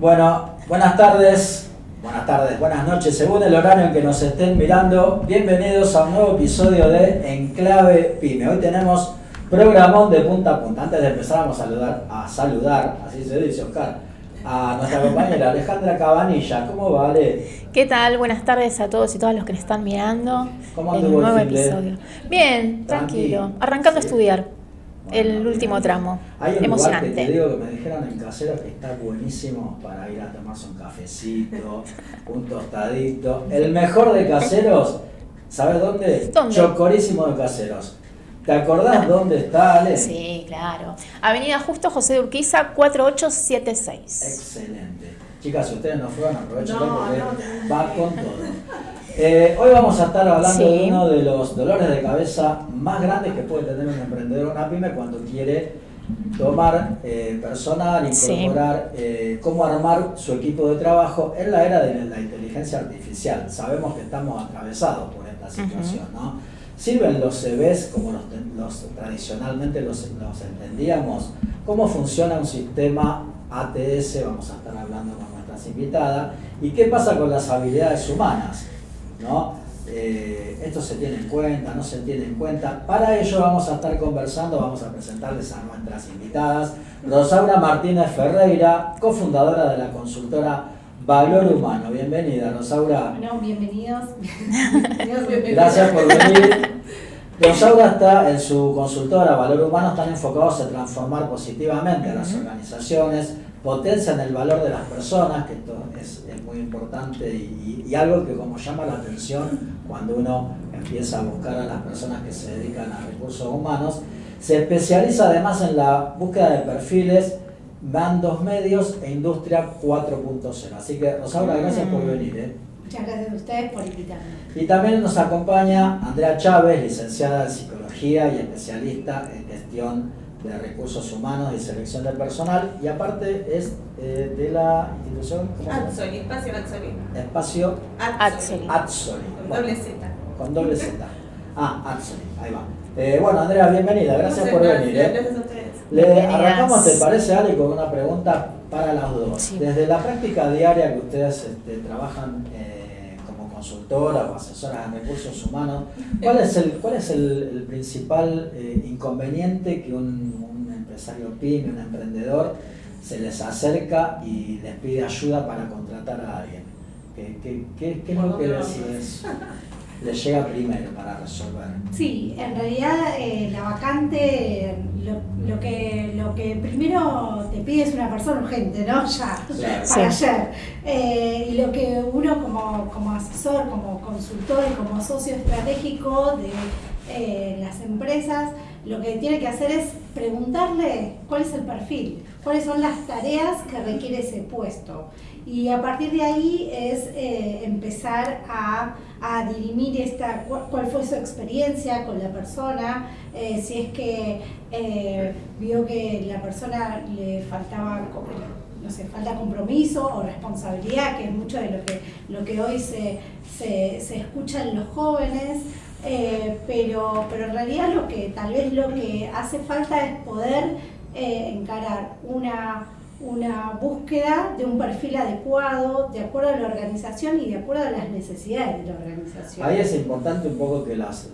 Bueno, buenas tardes, buenas noches, según el horario en que nos estén mirando. Bienvenidos a un nuevo episodio de Enclave Pyme. Hoy tenemos programón de punta a punta. Antes de empezar vamos a saludar, así se dice, Oscar, a nuestra compañera Alejandra Cabanilla. ¿Cómo va, Ale? ¿Qué tal? Buenas tardes a todos y todas los que nos están mirando. ¿Cómo en un nuevo episodio. Bien, tranquilo. Arrancando a estudiar. Bueno, el último tramo. Hay un emocionante. Lugar que te digo que me dijeron en Caseros que está buenísimo para ir a tomarse un cafecito, un tostadito. El mejor de Caseros, ¿sabes dónde? ¿Dónde? Chocorísimo de Caseros. ¿Te acordás dónde está, Ale? Sí, claro. Avenida Justo José de Urquiza, 4876. Excelente. Chicas, si ustedes no fueron, aprovechen porque no. va con todo. Hoy vamos a estar hablando de uno de los dolores de cabeza más grandes que puede tener un emprendedor o una pyme cuando quiere tomar personal, incorporar cómo armar su equipo de trabajo en la era de la inteligencia artificial. Sabemos que estamos atravesados por esta situación, ¿no? ¿Sirven los CVs como tradicionalmente los entendíamos? ¿Cómo funciona un sistema ATS? Vamos a estar hablando con nuestras invitadas. ¿Y qué pasa con las habilidades humanas? ¿No? Esto se tiene en cuenta, no se tiene en cuenta. Para ello vamos a estar conversando, vamos a presentarles a nuestras invitadas. Rosaura Martínez Ferreira, cofundadora de la consultora Valor Humano. Bienvenida, Rosaura. Bueno, bienvenidos. Gracias por venir. Rosaura está en su consultora Valor Humano, están enfocados en transformar positivamente a las organizaciones, potencian el valor de las personas, que esto es muy importante y algo que como llama la atención cuando uno empieza a buscar a las personas que se dedican a recursos humanos. Se especializa además en la búsqueda de perfiles, mandos medios e industria 4.0. Así que Rosaura, gracias por venir. Muchas gracias a ustedes por invitarme. Y también nos acompaña Andrea Chávez, licenciada en Psicología y especialista en gestión de recursos humanos y selección de personal, y aparte es de la institución Adsoli, Espacio Espacio Adsoli. Con doble Z. Con doble Z. Adsoli, ahí va. Bueno, Andrea, bienvenida, gracias por venir. Gracias a ustedes. Arrancamos, ¿te parece, Ale, con una pregunta para las dos? Sí. Desde la práctica diaria que ustedes trabajan como consultoras o asesoras en recursos humanos, ¿cuál es el principal inconveniente que un empresario pyme, un emprendedor, se les acerca y les pide ayuda para contratar a alguien? ¿Qué es lo que les llega primero para resolver? Sí, en realidad la vacante, lo que primero te pide es una persona urgente, ¿no? Ya, Claro. para ayer. Y lo que uno como asesor, como consultor y como socio estratégico de las empresas, lo que tiene que hacer es preguntarle cuál es el perfil, cuáles son las tareas que requiere ese puesto. Y a partir de ahí es empezar a dirimir cuál fue su experiencia con la persona, si es que vio que la persona le faltaba, no sé, falta compromiso o responsabilidad, que es mucho de lo que hoy se escucha en los jóvenes. Pero en realidad tal vez lo que hace falta es poder encarar una búsqueda de un perfil adecuado, de acuerdo a la organización y de acuerdo a las necesidades de la organización. Ahí es importante un poco que los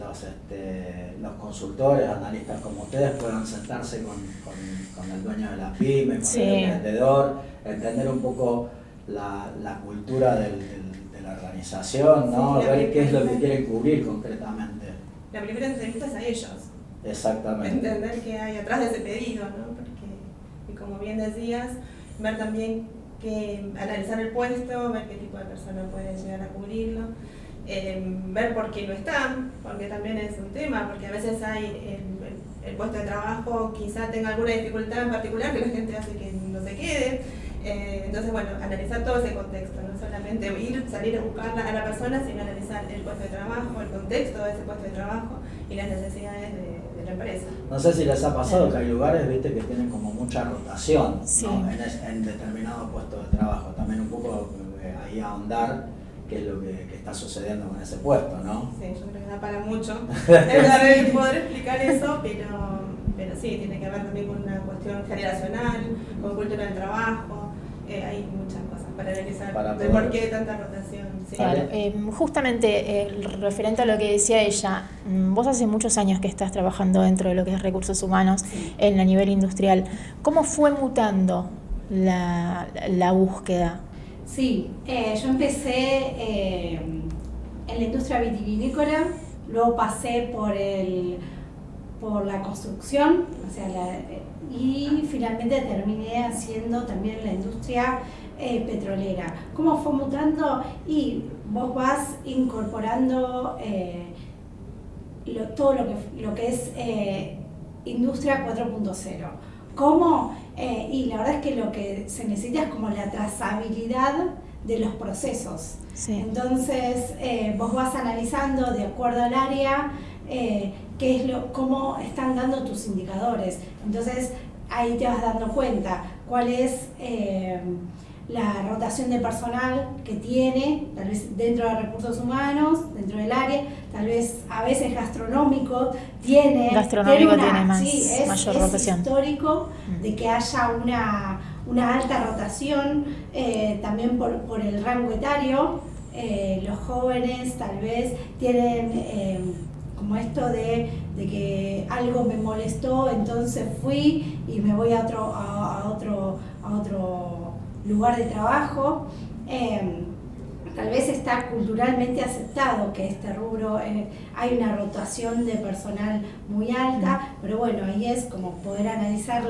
consultores, analistas como ustedes puedan sentarse con el dueño de la pyme, con el emprendedor, entender un poco la cultura de la organización, ¿no? Ver qué es lo que quieren cubrir concretamente. La primera entrevista es a ellos. Exactamente. Entender qué hay atrás de ese pedido, ¿no? Y como bien decías, ver también analizar el puesto, ver qué tipo de persona puede llegar a cubrirlo, ver por qué no están, porque también es un tema, porque a veces hay el puesto de trabajo quizá tenga alguna dificultad en particular que la gente hace que no se quede. Entonces, bueno, analizar todo ese contexto, no solamente salir a buscar a la persona, sino analizar el puesto de trabajo, el contexto de ese puesto de trabajo y las necesidades de la empresa. No sé si les ha pasado que hay lugares, viste, que tienen como mucha rotación, Sí. ¿no? en determinado puesto de trabajo. También un poco ahí ahondar qué es lo que está sucediendo con ese puesto, ¿no? Sí, yo creo que da para mucho poder explicar eso, pero sí, tiene que ver también con una cuestión generacional, con cultura del trabajo, hay muchas cosas para analizar Para de poder- por qué tanta rotación. Sí. Claro, justamente referente a lo que decía ella, vos hace muchos años que estás trabajando dentro de lo que es recursos humanos Sí. en a nivel industrial. ¿Cómo fue mutando la búsqueda? Sí, yo empecé en la industria vitivinícola, luego pasé por la construcción, o sea, y finalmente terminé haciendo también la industria petrolera. ¿Cómo fue mutando? Y vos vas incorporando todo lo que es industria 4.0. ¿Cómo? Y la verdad es que lo que se necesita es como la trazabilidad de los procesos. Sí. Entonces, vos vas analizando de acuerdo al área cómo están dando tus indicadores. Entonces, ahí te vas dando cuenta cuál es la rotación de personal que tiene, tal vez dentro de recursos humanos, dentro del área, tal vez a veces gastronómico tiene mayor rotación. Es histórico de que haya una alta rotación, también por el rango etario. Los jóvenes tal vez tienen como esto de que algo me molestó, entonces fui y me voy a otro lugar de trabajo. Tal vez está culturalmente aceptado que este rubro hay una rotación de personal muy alta, pero bueno, ahí es como poder analizar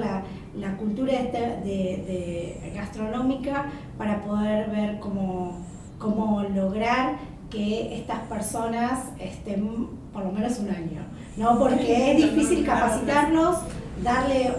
la cultura de gastronómica para poder ver cómo lograr que estas personas estén por lo menos un año, ¿no? Porque es difícil capacitarlos, darle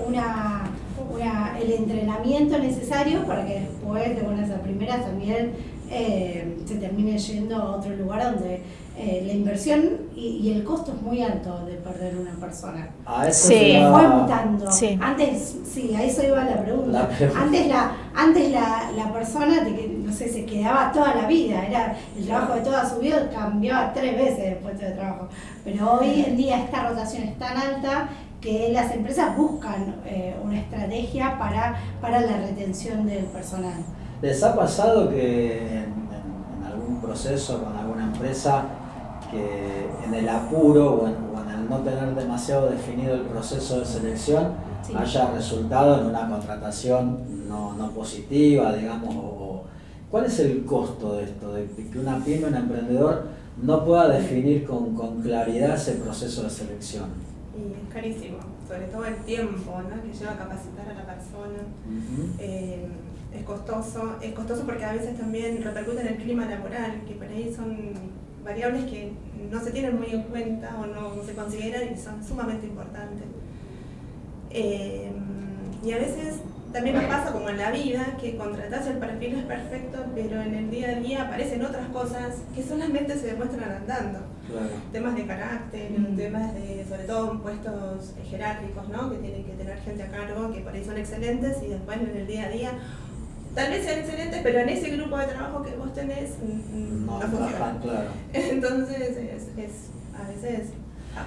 el entrenamiento necesario para que después de buenas a primeras también se termine yendo a otro lugar donde la inversión y el costo es muy alto de perder una persona. A eso Sí. se Fue va- mutando. Sí. Antes, sí, a eso iba la pregunta. La pregunta. Antes la persona no sé, se quedaba toda la vida, era el trabajo de toda su vida, cambiaba 3 veces de puesto de trabajo. Pero hoy en día esta rotación es tan alta que las empresas buscan una estrategia para la retención del personal. ¿Les ha pasado que en algún proceso con alguna empresa que en el apuro o en el no tener demasiado definido el proceso de selección Sí. haya resultado en una contratación no positiva, digamos? ¿Cuál es el costo de esto, de que una pyme, un emprendedor no pueda definir con claridad ese proceso de selección? Y es carísimo, sobre todo el tiempo, ¿no?, que lleva a capacitar a la persona. Es costoso porque a veces también repercute en el clima laboral, que por ahí son variables que no se tienen muy en cuenta o no se consideran y son sumamente importantes. Y a veces también nos pasa como en la vida, que contratás el perfil es perfecto, pero en el día a día aparecen otras cosas que solamente se demuestran andando. Claro. Temas de carácter, temas de, sobre todo, puestos jerárquicos, ¿no?, que tienen que tener gente a cargo, que por ahí son excelentes y después en el día a día tal vez sean excelentes, pero en ese grupo de trabajo que vos tenés no funciona. trabajan, claro. Entonces a veces,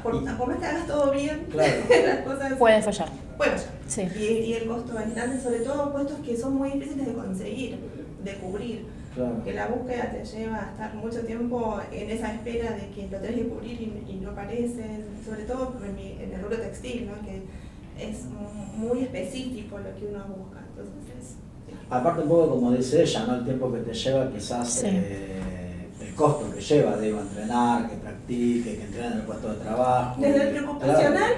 por más que hagas todo bien, Claro. las cosas Puede fallar. pueden fallar. Sí. Y el costo es grande, sobre todo puestos que son muy difíciles de conseguir, de cubrir. Claro. Que la búsqueda te lleva a estar mucho tiempo en esa espera de que lo tenés que cubrir y no aparecen, sobre todo en el rubro textil, ¿no?, que es muy específico lo que uno busca. Entonces Aparte un poco como dice ella, ¿no? El tiempo que te lleva quizás, Sí. El costo que lleva, digo, entrenar, que practique, que entrene en el puesto de trabajo. desde el Claro. preocupacional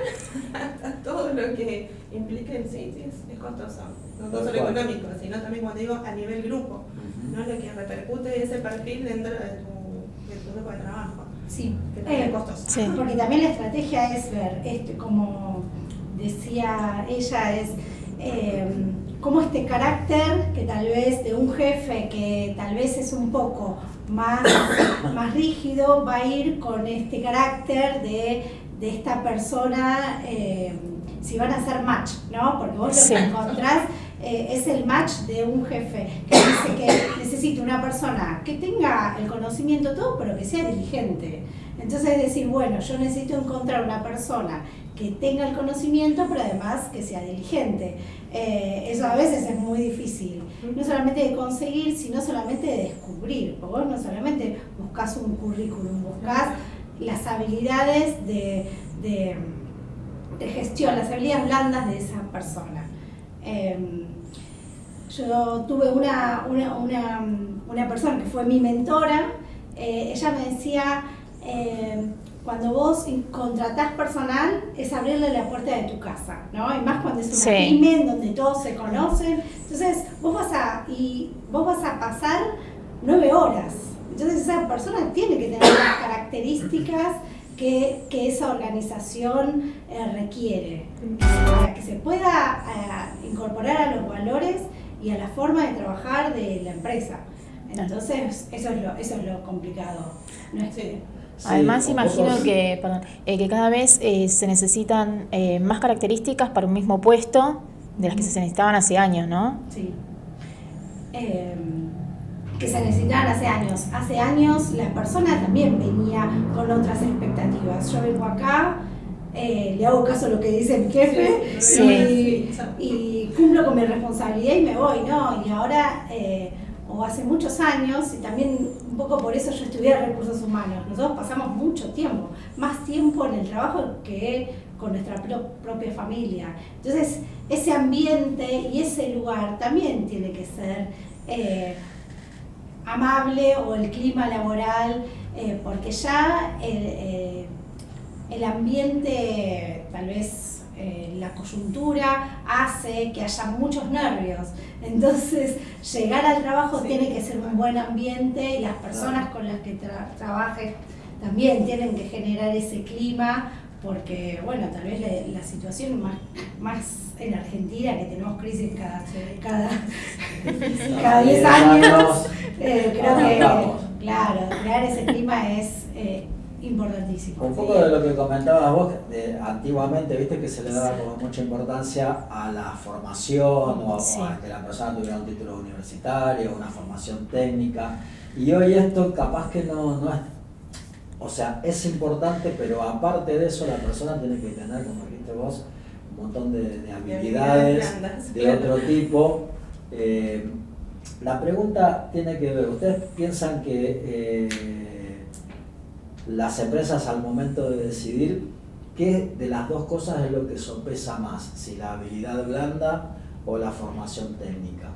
hasta todo lo que implique, sí, es costoso. No Tal solo cual. económico, sino también, como te digo, a nivel grupo, ¿no?, lo que repercute ese perfil dentro de tu grupo de trabajo. Sí. Que también es costoso. Sí. Porque también la estrategia es ver, como decía ella, es cómo este carácter que tal vez de un jefe que tal vez es un poco más rígido va a ir con este carácter de esta persona, si van a hacer match, ¿no? Porque vos Sí. lo que encontrás es el match de un jefe que dice que necesita una persona que tenga el conocimiento todo, pero que sea diligente. Entonces es decir, bueno, yo necesito encontrar una persona que tenga el conocimiento, pero además que sea diligente. Eso a veces es muy difícil, no solamente de conseguir, sino solamente de descubrir. Porque vos no solamente buscás un currículum, buscás las habilidades de gestión, las habilidades blandas de esa persona. Yo tuve una persona que fue mi mentora. Ella me decía, cuando vos contratás personal es abrirle la puerta de tu casa, ¿no? Y más cuando es una pyme en donde todos se conocen. Entonces vos vas a pasar 9 horas. Entonces esa persona tiene que tener las características que esa organización requiere para que se pueda incorporar a los valores y a la forma de trabajar de la empresa. Entonces eso es lo complicado. No es que, además imagino que cada vez se necesitan más características para un mismo puesto de las que se necesitaban hace años, ¿no? Sí. Que se necesitaban hace años. Hace años la persona también venía con otras expectativas. Yo vengo acá, le hago caso a lo que dice mi jefe y cumplo con mi responsabilidad y me voy, ¿no? Y ahora, o hace muchos años, y también un poco por eso yo estudié recursos humanos, nosotros pasamos mucho tiempo, más tiempo en el trabajo que con nuestra propia familia. Entonces, ese ambiente y ese lugar también tiene que ser amable, o el clima laboral, porque ya el ambiente, tal vez la coyuntura, hace que haya muchos nervios. Entonces, llegar al trabajo tiene que ser un buen ambiente y las personas con las que trabajes también tienen que generar ese clima, porque, bueno, tal vez la situación más en Argentina, que tenemos crisis cada 10 años, creo que, claro, crear ese clima es importantísimo. Un poco de lo que comentabas vos, antiguamente, viste que se le daba como mucha importancia a la formación o a que la persona tuviera un título universitario, una formación técnica, y hoy esto capaz que no es, o sea, es importante, pero aparte de eso la persona tiene que tener, como dijiste vos, un montón de habilidades de otro tipo. La pregunta tiene que ver, ¿ustedes piensan que las empresas al momento de decidir qué de las dos cosas es lo que sopesa más, si la habilidad blanda o la formación técnica?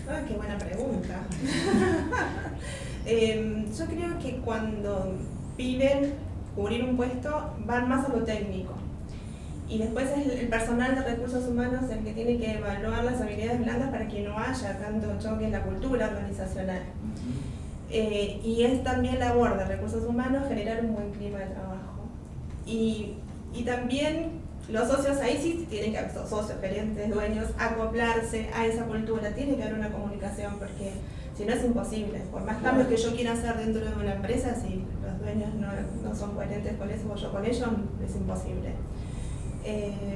Ah, qué buena pregunta. Yo creo que cuando piden cubrir un puesto van más a lo técnico, y después es el personal de recursos humanos el que tiene que evaluar las habilidades blandas para que no haya tanto choque en la cultura organizacional. Y es también labor de recursos humanos generar un buen clima de trabajo. Y también los socios ahí sí tienen que, socios, gerentes, dueños, acoplarse a esa cultura. Tiene que haber una comunicación, porque si no es imposible. Por más cambios que yo quiera hacer dentro de una empresa, si los dueños no son coherentes con eso o yo con ellos, es imposible.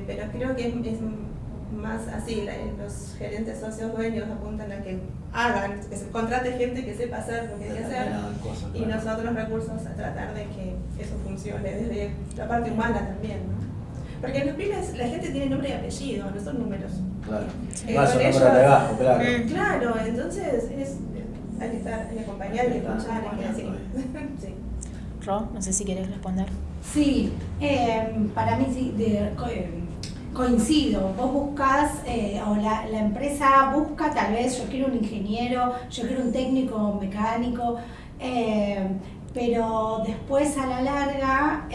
Pero creo que es más así, los gerentes, socios, dueños apuntan a que hagan, que se contrate gente que sepa hacer lo que hay que hacer, y nosotros recursos a tratar de que eso funcione desde la parte humana también, ¿no? Porque en los pymes la gente tiene nombre y apellido, no son números. Claro, claro. Claro, entonces hay que acompañar, hay que escuchar, hay que decir. Sí. Ro, no sé si querés responder. Sí, para mí sí, coincido. Vos buscás, o la empresa busca, tal vez yo quiero un ingeniero, yo quiero un técnico mecánico, pero después a la larga,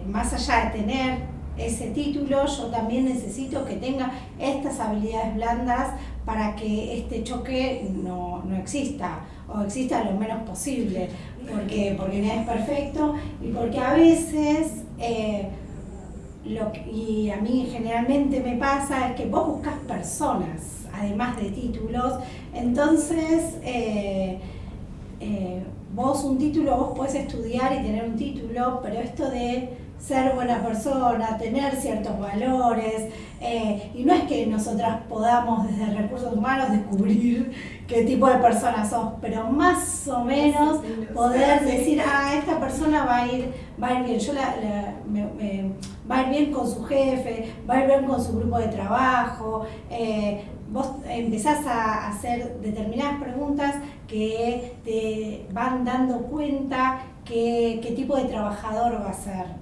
más allá de tener ese título, yo también necesito que tenga estas habilidades blandas para que este choque no exista, o exista lo menos posible, porque nada es perfecto, y porque a veces, y a mí generalmente me pasa, es que vos buscas personas, además de títulos. Entonces, vos un título, vos podés estudiar y tener un título, pero esto de ser buena persona, tener ciertos valores, y no es que nosotras podamos desde recursos humanos descubrir qué tipo de persona sos, pero más o menos poder decir, esta persona persona va a ir bien, va a ir bien con su jefe, va a ir bien con su grupo de trabajo. Vos empezás a hacer determinadas preguntas que te van dando cuenta qué tipo de trabajador va a ser.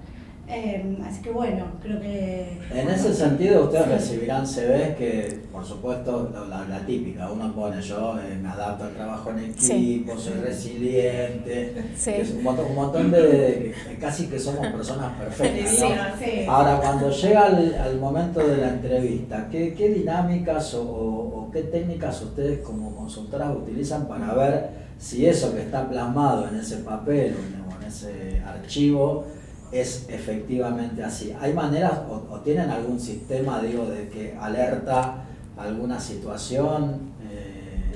Así que bueno, creo que... En ese sentido ustedes recibirán CVs que, por supuesto, la típica, uno pone yo me adapto al trabajo en equipo, soy resiliente, es un montón de casi que somos personas perfectas, ¿no? Ahora, cuando llega al momento de la entrevista, ¿qué dinámicas o qué técnicas ustedes como consultoras utilizan para ver si eso que está plasmado en ese papel o en ese archivo es efectivamente así? ¿Hay maneras o tienen algún sistema, digo, de que alerta alguna situación?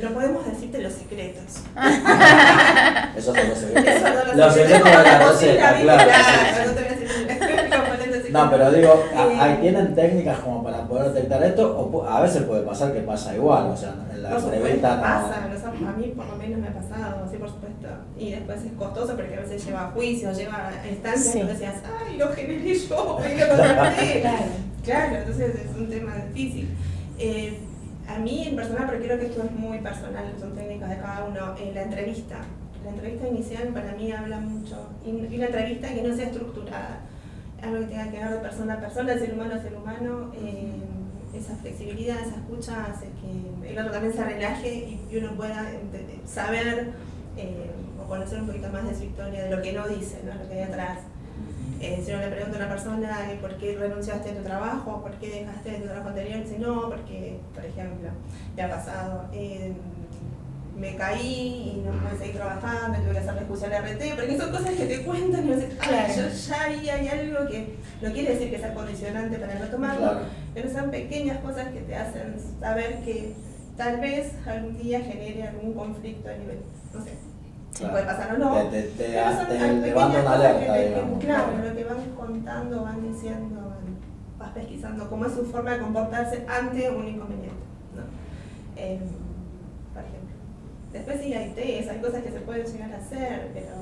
No podemos decirte los secretos. Eso son los secretos. Eso no Los secretos de la receta, claro. No te voy a decir el componente secreto. No, pero digo, ¿tienen técnicas como para poder detectar esto? O a veces puede pasar que pasa igual, o sea, en la entrevista no... Pasa, a mí por lo menos me ha pasado, sí, por supuesto. Y después es costoso porque a veces lleva a juicios, lleva a instancias, y decías, ay, lo generé yo, y lo contraté. Claro, entonces es un tema difícil. A mí en personal, pero creo que esto es muy personal, son técnicas de cada uno, la entrevista inicial para mí habla mucho, y una entrevista que no sea estructurada, algo que tenga que ver de persona a persona, de ser humano a ser humano, esa flexibilidad, esa escucha hace que el otro también se relaje y uno pueda saber o conocer un poquito más de su historia, de lo que no dice, ¿no? Lo que hay atrás. Si uno le pregunta a una persona por qué renunciaste a tu trabajo, por qué dejaste tu trabajo anterior, dice no, porque, por ejemplo, me ha pasado, me caí y no pude seguir trabajando, tuve que hacer la excusa al RT, porque son cosas que te cuentan y uno dice, yo ya ahí hay algo que no quiere decir que sea condicionante para no tomarlo, pero son pequeñas cosas que te hacen saber que tal vez algún día genere algún conflicto a nivel, no sé. Puede pasar o no, pero son pequeñas cosas que claro, lo que van contando, van diciendo, vas pesquisando cómo es su forma de comportarse ante un inconveniente, ¿no? Por ejemplo. Después sí hay test, hay cosas que se pueden llegar a hacer, pero...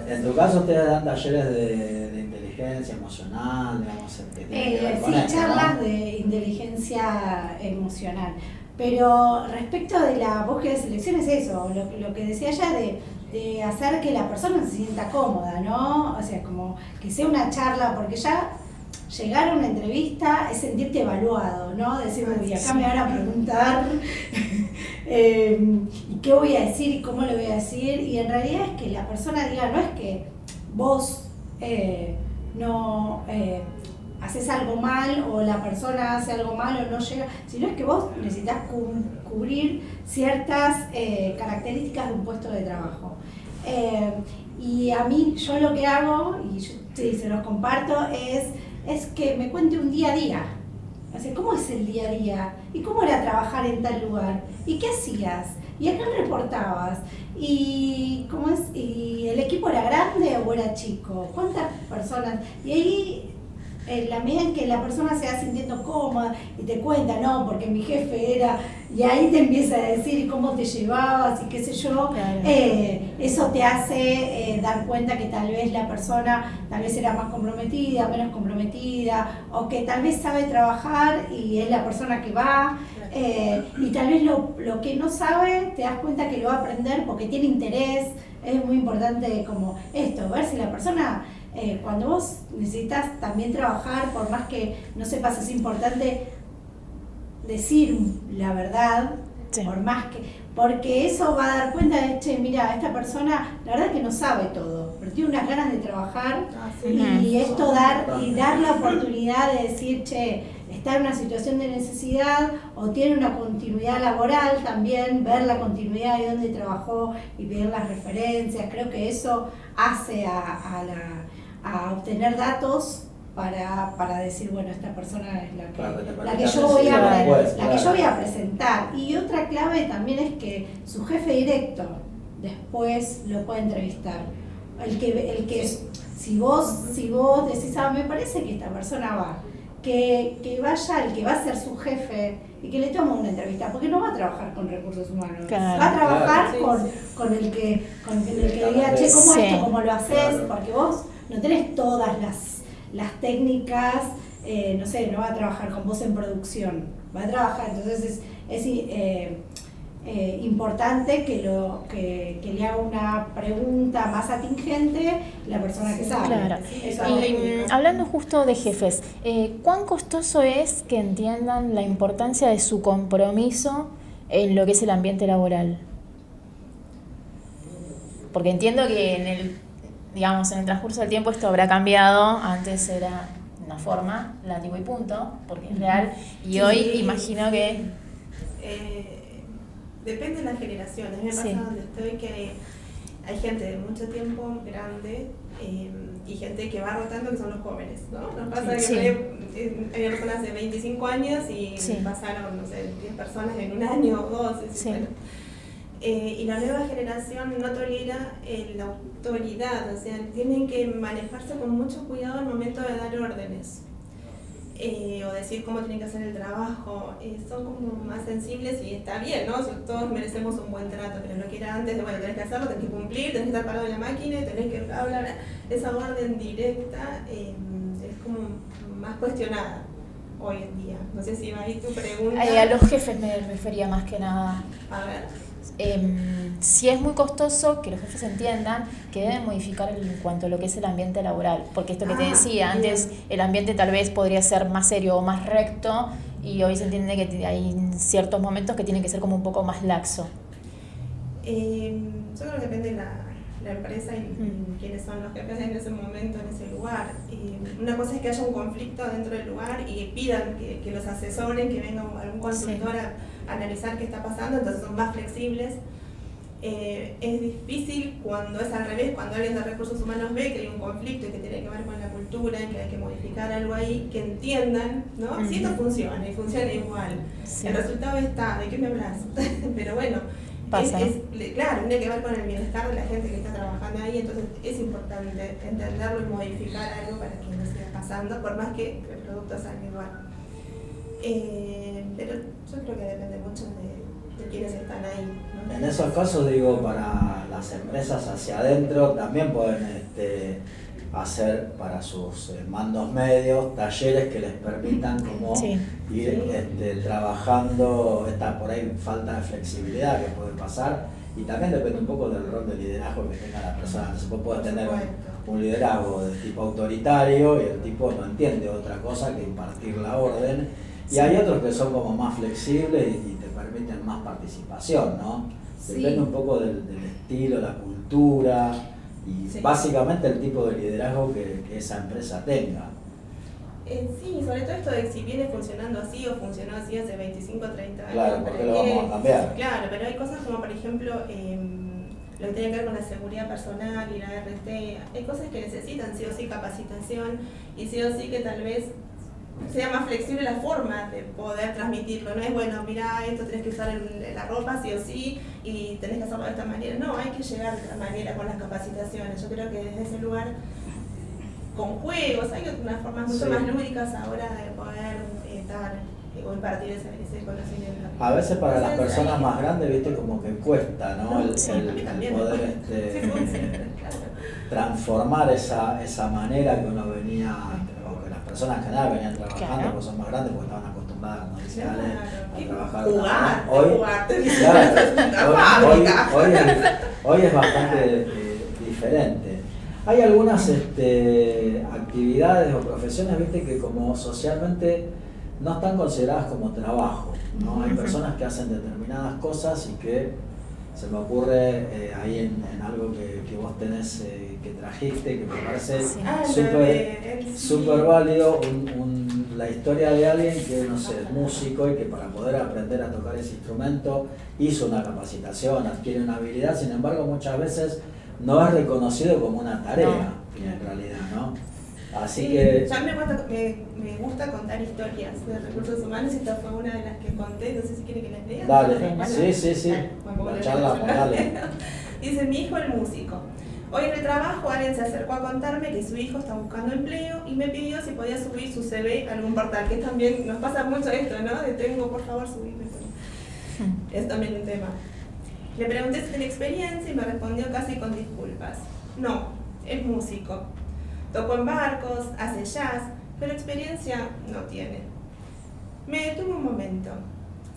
En tu caso ustedes dan talleres de inteligencia emocional, digamos, que tienen que ver con esto, charlas, ¿no? De inteligencia emocional. Pero respecto de la búsqueda de selección es eso, lo que decía ya de hacer que la persona se sienta cómoda, ¿no? O sea, como que sea una charla, porque ya llegar a una entrevista es sentirte evaluado, ¿no? Decir, uy, acá me van a preguntar y qué voy a decir y cómo lo voy a decir, y en realidad es que la persona diga, no es que vos no... haces algo mal o la persona hace algo mal o no llega, sino es que vos necesitas cubrir ciertas características de un puesto de trabajo. Y a mí, yo lo que hago, y yo, sí, se los comparto, es que me cuente un día a día. O sea, ¿cómo es el día a día? ¿Y cómo era trabajar en tal lugar? ¿Y qué hacías? ¿Y a qué reportabas? ¿Y cómo es? ¿Y el equipo era grande o era chico? ¿Cuántas personas? Y ahí... en la medida en que la persona se va sintiendo cómoda y te cuenta, no, porque mi jefe era, y ahí te empieza a decir cómo te llevabas y qué sé yo, eso te hace dar cuenta que tal vez la persona tal vez era más comprometida, menos comprometida, o que tal vez sabe trabajar y es la persona que va, y tal vez lo que no sabe te das cuenta que lo va a aprender porque tiene interés. Es muy importante como esto, ver si la persona... cuando vos necesitas también trabajar, por más que no sepas, es importante decir la verdad, por más que, porque eso va a dar cuenta de, che, mira, esta persona la verdad que no sabe todo, pero tiene unas ganas de trabajar, y esto dar la oportunidad de decir, che, está en una situación de necesidad o tiene una continuidad laboral también, ver la continuidad de dónde trabajó y pedir las referencias. Creo que eso hace a obtener datos para decir, bueno, esta persona es la que yo voy a presentar. Y otra clave también es que su jefe directo después lo puede entrevistar. El que si vos decís, me parece que esta persona va, que vaya el que va a ser su jefe y que le toma una entrevista, porque no va a trabajar con recursos humanos, Claro. va a trabajar Claro. con el que diga, che, ¿cómo Sí. esto? ¿Cómo lo haces? Claro. Porque vos no tenés todas las técnicas, no sé, no va a trabajar con vos en producción, va a trabajar, entonces es importante que le haga una pregunta más atingente la persona que sabe. Claro. Eso Y, es Hablando justo de jefes, ¿cuán costoso es que entiendan la importancia de su compromiso en lo que es el ambiente laboral? Porque entiendo que en el transcurso del tiempo esto habrá cambiado. Antes era una forma, látigo y punto, porque es real. Y Sí, hoy sí. imagino que... Depende de las generaciones. A mí me pasa Sí. donde estoy que hay gente de mucho tiempo grande y gente que va rotando, que son los jóvenes, ¿no? Nos pasa que Sí. hay personas de 25 años y Sí. pasaron, no sé, 10 personas en un año o dos. Sí. Bueno. Y la nueva generación no tolera la autoridad, o sea, tienen que manejarse con mucho cuidado al momento de dar órdenes. O decir cómo tienen que hacer el trabajo, son como más sensibles y está bien, ¿no? Todos merecemos un buen trato, pero no que era antes de, bueno, tenés que hacerlo, tenés que cumplir, tenés que estar parado en la máquina y tenés que hablar. Esa orden directa es como más cuestionada hoy en día. No sé si va ahí tu pregunta. A los jefes me refería más que nada. A ver. Si es muy costoso, que los jefes entiendan que deben modificar en cuanto a lo que es el ambiente laboral, porque esto que te decía, antes el ambiente tal vez podría ser más serio o más recto, y hoy se entiende que hay ciertos momentos que tiene que ser como un poco más laxo. Yo creo que depende de la empresa y quiénes son los jefes en ese momento, en ese lugar. Una cosa es que haya un conflicto dentro del lugar y pidan que los asesoren, que venga algún consultor a analizar qué está pasando, entonces son más flexibles. Es difícil cuando es al revés, cuando alguien de recursos humanos ve que hay un conflicto y que tiene que ver con la cultura y que hay que modificar algo ahí, que entiendan, ¿no? Si esto funciona y funciona igual, Sí. el resultado está, ¿de qué me hablas? Pero bueno, Pasa, claro, tiene que ver con el bienestar de la gente que está trabajando ahí, entonces es importante entenderlo y modificar algo para que no siga pasando, por más que el producto salga igual. Pero yo creo que depende mucho de quienes están ahí, ¿no? En esos casos, digo, para las empresas hacia adentro también pueden hacer para sus mandos medios talleres que les permitan como Sí. ir trabajando esta por ahí falta de flexibilidad que puede pasar, y también depende un poco del rol de liderazgo que tenga la persona. Entonces vos podés tener un liderazgo de tipo autoritario y el tipo no entiende otra cosa que impartir la orden, y Sí. hay otros que son como más flexibles y te permiten más participación, ¿no? Sí. Depende un poco del estilo, la cultura y Sí. básicamente el tipo de liderazgo que esa empresa tenga. Sí, sobre todo esto de si viene funcionando así o funcionó así hace 25 o 30 años. Claro, ¿por qué pero lo vamos a cambiar? Claro, pero hay cosas como por ejemplo lo que tiene que ver con la seguridad personal y la RT. Hay cosas que necesitan sí o sí capacitación y sí o sí que tal vez sea más flexible la forma de poder transmitirlo. No es, bueno, mira, esto tenés que usar la ropa sí o sí y tenés que hacerlo de esta manera. No, hay que llegar de esta manera con las capacitaciones. Yo creo que desde ese lugar, con juegos, hay unas formas mucho Sí. más lúdicas ahora de poder dar o impartir ese conocimiento. A veces para las Entonces, personas ahí- más grandes, viste, como que cuesta, ¿no? El, Sí, el- a mí el también. poder Sí, claro. transformar esa manera que uno venía, o que las personas en general venían trabajando, Claro. porque son más grandes, porque estaban acostumbradas, como dice Ale, a Claro. trabajar. de una Jugar, manera. Hoy, jugar. claro, Una fábrica. hoy es bastante diferente. Hay algunas actividades o profesiones, viste, que como socialmente no están consideradas como trabajo, ¿no? Hay personas que hacen determinadas cosas y que se me ocurre ahí en algo que vos tenés, que trajiste, que me parece Sí. súper válido, la historia de alguien que, no sé, es músico y que para poder aprender a tocar ese instrumento hizo una capacitación, adquiere una habilidad, sin embargo muchas veces no es reconocido como una tarea, en realidad, ¿no? Así Sí, que... ya me gusta contar historias de recursos humanos y esta fue una de las que conté, no sé si quiere que las lea. Dale, Bueno, sí, bueno, la bueno, charlamos, dale. Dice, mi hijo el músico. Hoy en el trabajo alguien se acercó a contarme que su hijo está buscando empleo y me pidió si podía subir su CV a algún portal, que también nos pasa mucho esto, ¿no? De tengo, por favor, subirme. Es también un tema. Le pregunté si tenía experiencia y me respondió casi con disculpas. No, es músico. Tocó en barcos, hace jazz, pero experiencia no tiene. Me detuve un momento.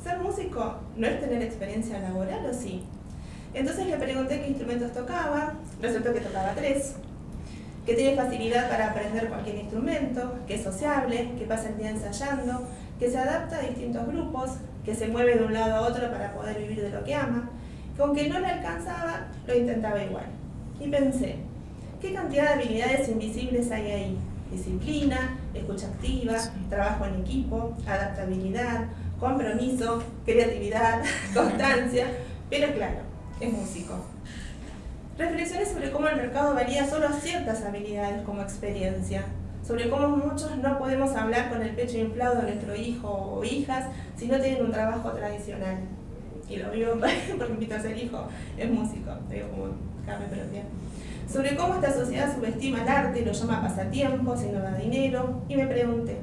¿Ser músico no es tener experiencia laboral o sí? Entonces le pregunté qué instrumentos tocaba, resultó que tocaba 3, que tiene facilidad para aprender cualquier instrumento, que es sociable, que pasa el día ensayando, que se adapta a distintos grupos, que se mueve de un lado a otro para poder vivir de lo que ama, que aunque no le alcanzaba, lo intentaba igual. Y pensé, ¿qué cantidad de habilidades invisibles hay ahí? Disciplina, escucha activa, trabajo en equipo, adaptabilidad, compromiso, creatividad, constancia, pero claro, es músico. Reflexiones sobre cómo el mercado valía solo ciertas habilidades como experiencia, sobre cómo muchos no podemos hablar con el pecho inflado de nuestro hijo o hijas si no tienen un trabajo tradicional. Y lo vivo porque mi tercer hijo es músico, digo como carne propia. Sobre cómo esta sociedad subestima el arte, lo llama pasatiempos y no da dinero, y me pregunté,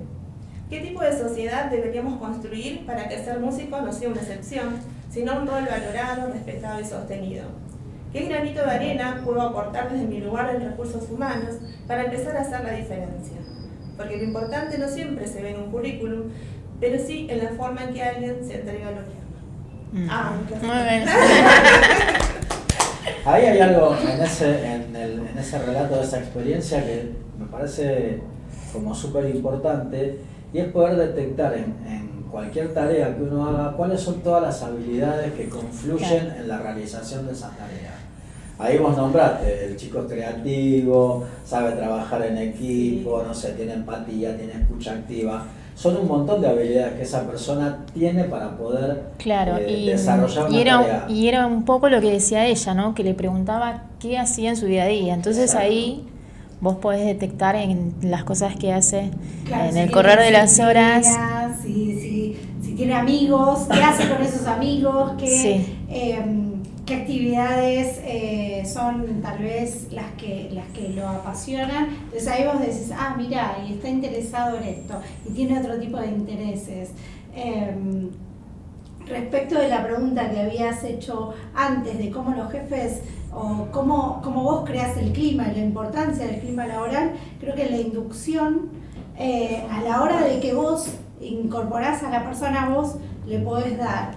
¿qué tipo de sociedad deberíamos construir para que ser músico no sea una excepción, sino un rol valorado, respetado y sostenido? ¿Qué granito de arena puedo aportar desde mi lugar en recursos humanos para empezar a hacer la diferencia? Porque lo importante no siempre se ve en un currículum, pero sí en la forma en que alguien se entrega a lo que ama. Muy bien. Ahí hay algo en ese relato de esa experiencia que me parece como súper importante, y es poder detectar en cualquier tarea que uno haga cuáles son todas las habilidades que confluyen en la realización de esa tarea. Ahí vos nombraste, el chico es creativo, sabe trabajar en equipo, no sé, tiene empatía, tiene escucha activa. Son un montón de habilidades que esa persona tiene para poder desarrollar una tarea. Y era un poco lo que decía ella, ¿no? Que le preguntaba qué hacía en su día a día. Entonces Exacto. Ahí vos podés detectar en las cosas que hace, Claro, en si el tiene correr de las disciplina, horas. Si tiene amigos, qué hace con esos amigos, qué actividades son tal vez las que lo apasionan. Entonces ahí vos decís, mira, y está interesado en esto, y tiene otro tipo de intereses. Respecto de la pregunta que habías hecho antes de cómo los jefes o cómo vos creás el clima y la importancia del clima laboral, creo que la inducción, a la hora de que vos incorporás a la persona, vos le podés dar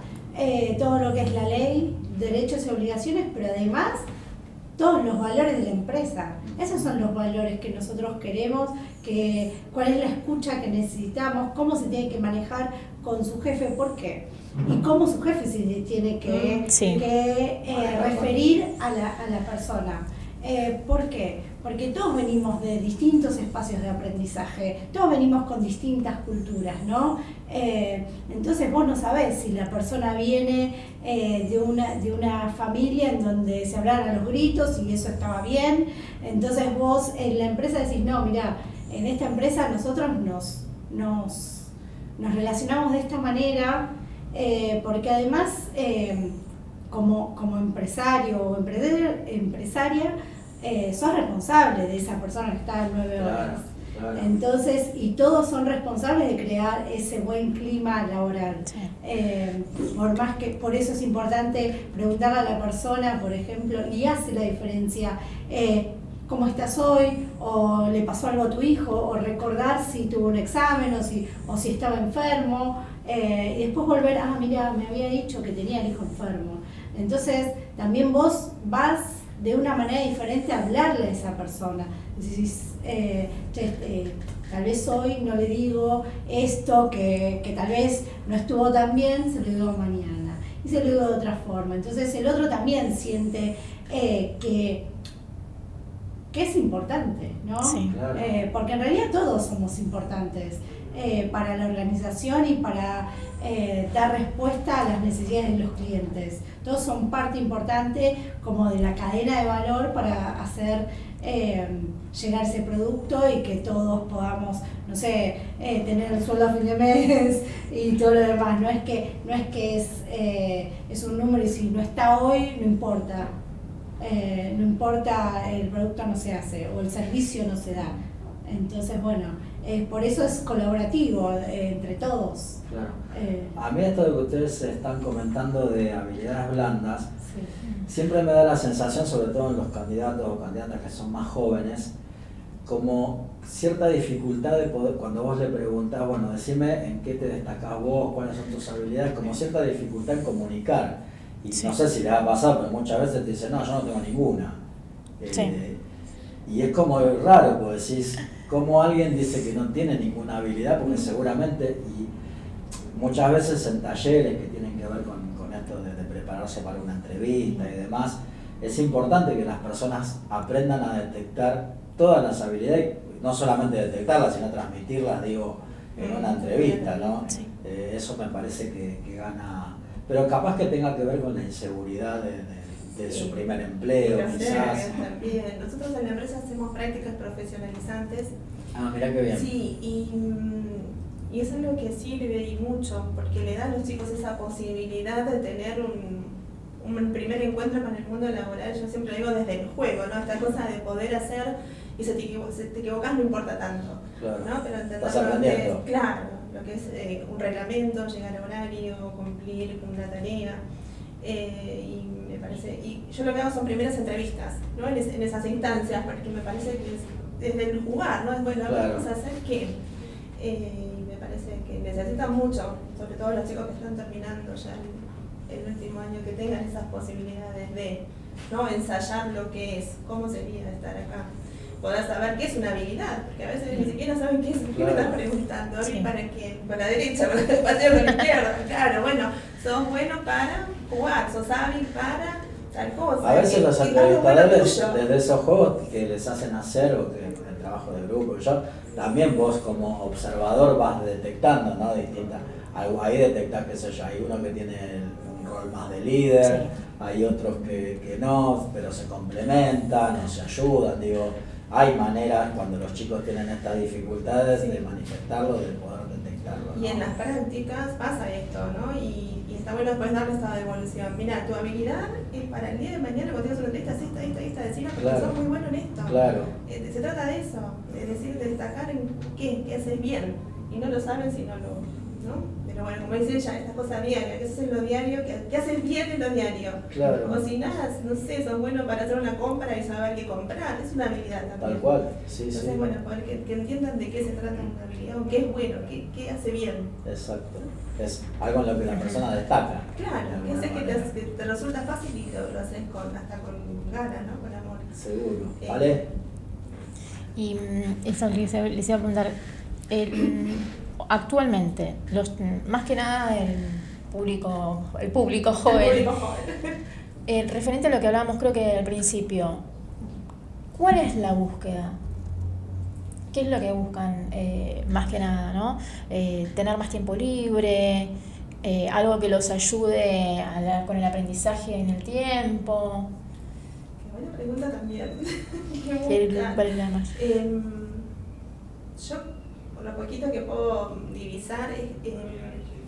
todo lo que es la ley, derechos y obligaciones, pero además todos los valores de la empresa. Esos son los valores que nosotros queremos, cuál es la escucha que necesitamos, cómo se tiene que manejar con su jefe, por qué, y cómo su jefe se tiene que referir a la persona. ¿Por qué? Porque todos venimos de distintos espacios de aprendizaje, todos venimos con distintas culturas, ¿no? Entonces vos no sabés si la persona viene de una familia en donde se hablaban a los gritos y eso estaba bien. Entonces vos en la empresa decís, no, mira, en esta empresa nosotros nos relacionamos de esta manera, porque además como empresario o empresaria, sos responsable de esa persona que está 9 horas. Claro. Entonces, y todos son responsables de crear ese buen clima laboral. Sí. Por eso es importante preguntarle a la persona, por ejemplo, y hace la diferencia, ¿cómo estás hoy? ¿O le pasó algo a tu hijo? ¿O recordar si tuvo un examen o si estaba enfermo? Y después volver, mira, me había dicho que tenía el hijo enfermo. Entonces, también vos vas de una manera diferente a hablarle a esa persona. Decís, tal vez hoy no le digo esto que tal vez no estuvo tan bien, se lo digo mañana. Y se lo digo de otra forma. Entonces el otro también siente que es importante, ¿no? Sí. Claro. Porque en realidad todos somos importantes para la organización y para dar respuesta a las necesidades de los clientes. Todos son parte importante como de la cadena de valor para hacer llegar ese producto y que todos podamos, no sé, tener el sueldo a fin de mes y todo lo demás. No es que es un número y si no está hoy, no importa. no importa, el producto no se hace o el servicio no se da. Entonces, bueno, por eso es colaborativo entre todos. Claro. A mí esto de que ustedes están comentando de habilidades blandas, Sí. siempre me da la sensación, sobre todo en los candidatos o candidatas que son más jóvenes, como cierta dificultad de poder, cuando vos le preguntás, bueno, decime en qué te destacás vos, cuáles son tus habilidades, como cierta dificultad en comunicar. Y Sí. no sé si les ha pasado, pero muchas veces te dicen, no, yo no tengo ninguna. Sí. Y es como raro, pues decís, ¿cómo alguien dice que no tiene ninguna habilidad? Porque seguramente, y muchas veces en talleres que tienen que ver con esto de prepararse para una entrevista y demás, es importante que las personas aprendan a detectar todas las habilidades, no solamente detectarlas, sino transmitirlas, digo, en una entrevista, ¿no? Sí. Eso me parece que gana, pero capaz que tenga que ver con la inseguridad de su primer empleo, quizás. También. Nosotros en la empresa hacemos prácticas profesionalizantes. Ah, mirá qué bien. Sí, y eso es lo que sirve y mucho, porque le da a los chicos esa posibilidad de tener un primer encuentro con el mundo laboral. Yo siempre digo desde el juego, ¿no? Esta cosa de poder hacer, y si te equivocas no importa tanto, Claro. ¿no? Pero entender Estás lo que aprendiendo. es, claro, lo que es un reglamento, llegar a horario, cumplir con una tarea. Y me parece, y yo lo que hago son primeras entrevistas, ¿no? En esas instancias, porque me parece que es desde el jugar, ¿no? Es bueno, Claro. vamos a hacer qué. Y me parece que necesitan mucho, sobre todo los chicos que están terminando ya el último año, que tengan esas posibilidades de, ¿no? Ensayar lo que es, cómo sería estar acá. Poder saber qué es una habilidad, porque a veces ni siquiera saben qué es, qué me están preguntando, Sí. ¿para qué? Con la derecha, con el espacio con la izquierda, claro, bueno, sos bueno para jugar, sos hábil para tal cosa. A veces los Y algo bueno entrevistadores, tuyo. desde esos juegos que les hacen hacer, o que el trabajo de grupo, también vos como observador vas detectando, ¿no? Distintas. Ahí detectás, qué sé yo, hay uno que tiene un rol más de líder, Sí. hay otros que no, pero se complementan o se ayudan, digo. Hay maneras, cuando los chicos tienen estas dificultades, Sí. de manifestarlo, de poder detectarlo, ¿no? Y en las prácticas pasa esto, ¿no? Y está bueno después darle esta devolución. Mira, tu habilidad es para el día de mañana cuando tengas una entrevista, esta, decirla porque Claro. sos muy bueno en esto. Claro. Se trata de eso, de decir, de destacar en qué haces bien. Y no lo saben si no lo, ¿no? Pero bueno, como dice ella, esta cosa diaria, que haces en lo diario, que haces bien en lo diario. Claro. Cocinás, no sé, sos bueno para hacer una compra y saber qué comprar, es una habilidad también. Tal cual, sí, Entonces, sí. bueno, poder que entiendan de qué se trata una habilidad, o qué es bueno, qué hace bien. Exacto. Es algo en lo que la persona destaca. Claro, de que alguna sé que manera. te resulta fácil y lo haces hasta con ganas, ¿no? Con amor. Seguro. ¿Vale? Y eso les iba a preguntar, actualmente, más que nada el público joven, El público joven. referente a lo que hablábamos creo que al principio, ¿cuál es la búsqueda? ¿Qué es lo que buscan más que nada, ¿no? Tener más tiempo libre, algo que los ayude con el aprendizaje en el tiempo. Qué buena pregunta también. ¿Cuál es la más? Yo, por lo poquito que puedo divisar, es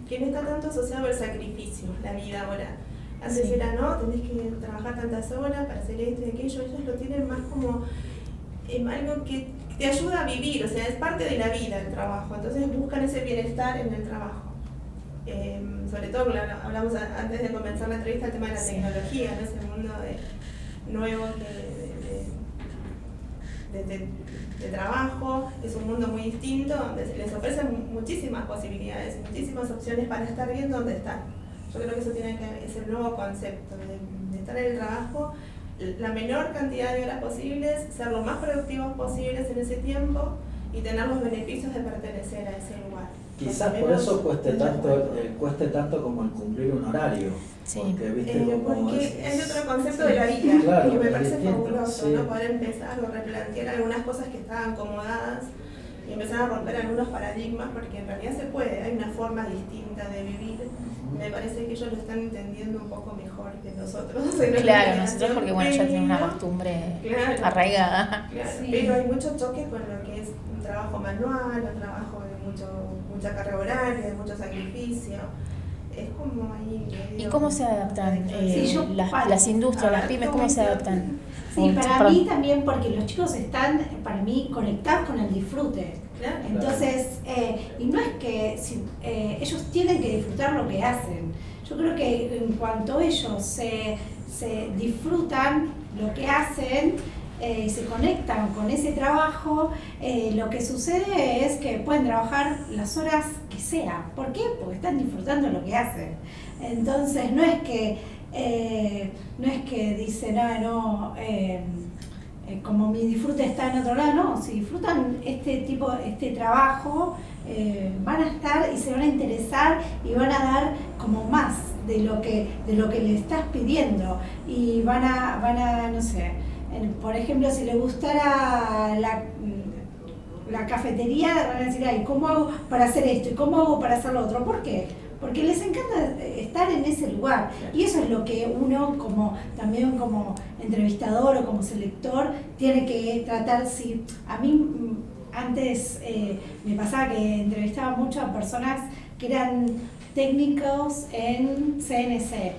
que no está tanto asociado al sacrificio, la vida ahora. Antes Sí. era, no, tenés que trabajar tantas horas para hacer esto y aquello, ellos lo tienen más como algo que te ayuda a vivir, o sea, es parte de la vida el trabajo, entonces buscan ese bienestar en el trabajo. Sobre todo, hablamos antes de comenzar la entrevista, el tema de la Sí. tecnología, ¿no? Ese mundo nuevo de trabajo, es un mundo muy distinto, donde se les ofrecen muchísimas posibilidades, muchísimas opciones para estar bien donde están. Yo creo que eso es el nuevo concepto, de estar en el trabajo la menor cantidad de horas posibles, ser lo más productivos posibles en ese tiempo y tener los beneficios de pertenecer a ese lugar. Quizás por eso cueste tanto como el cumplir un horario. Sí. Porque, ¿viste? Como porque es otro concepto de la vida, claro, que me es parece distinto, fabuloso, sí. ¿no? Poder empezar o replantear algunas cosas que estaban acomodadas y empezar a romper algunos paradigmas, porque en realidad se puede, hay una forma distinta de vivir. Me parece que ellos lo están entendiendo un poco mejor que nosotros. Claro, nosotros porque bueno, ya tenemos una costumbre Claro. arraigada. Claro, Sí. pero hay mucho choque con lo que es un trabajo manual, un trabajo de mucha carga horaria, de mucho sacrificio. es como ahí. ¿Y cómo se adaptan las industrias, las pymes, cómo se adaptan? Sí, para mí también, porque los chicos están, para mí, conectados con el disfrute. Claro. Entonces, y no es que ellos tienen que disfrutar lo que hacen. Yo creo que en cuanto ellos se disfrutan lo que hacen, se conectan con ese trabajo, lo que sucede es que pueden trabajar las horas que sea. ¿Por qué? Porque están disfrutando lo que hacen. Entonces, no es que dicen, como mi disfrute está en otro lado. No, si disfrutan este trabajo, van a estar y se van a interesar y van a dar como más de lo que le estás pidiendo, y van a no sé, por ejemplo, si les gustara la cafetería, van a decir, ay, ¿cómo hago para hacer esto? ¿Y cómo hago para hacer lo otro? ¿Por qué? Porque les encanta estar en ese lugar, y eso es lo que uno también como entrevistador o como selector tiene que tratar. Si a mí antes me pasaba que entrevistaba muchas personas que eran técnicos en CNC,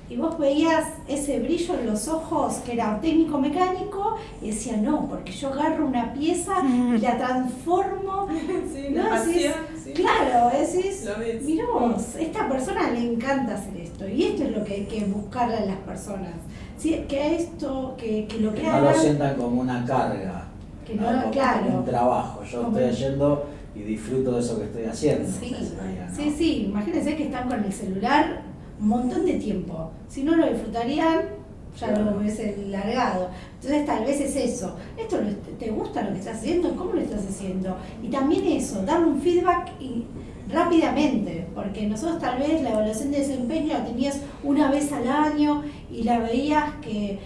y vos veías ese brillo en los ojos que era técnico mecánico, y decía, no, porque yo agarro una pieza y la transformo. Sí, ¿no? la pasión, sí. Claro, decís, mirá vos, Sí. esta persona le encanta hacer esto, y esto es lo que hay que buscarle en las personas. ¿Sí? Que lo que no hagan, lo sientan como una carga, que ¿no? no, Como claro. un trabajo. Yo Como- estoy yendo y disfruto de eso que estoy haciendo. Sí, ¿no? sí, imagínense que están con el celular un montón de tiempo. Si no lo disfrutarían, ya Claro. lo hubiesen largado. Entonces tal vez es eso. ¿Esto te gusta lo que estás haciendo? ¿Cómo lo estás haciendo? Y también eso, darle un feedback rápidamente, porque nosotros tal vez la evaluación de desempeño la tenías una vez al año y la veías que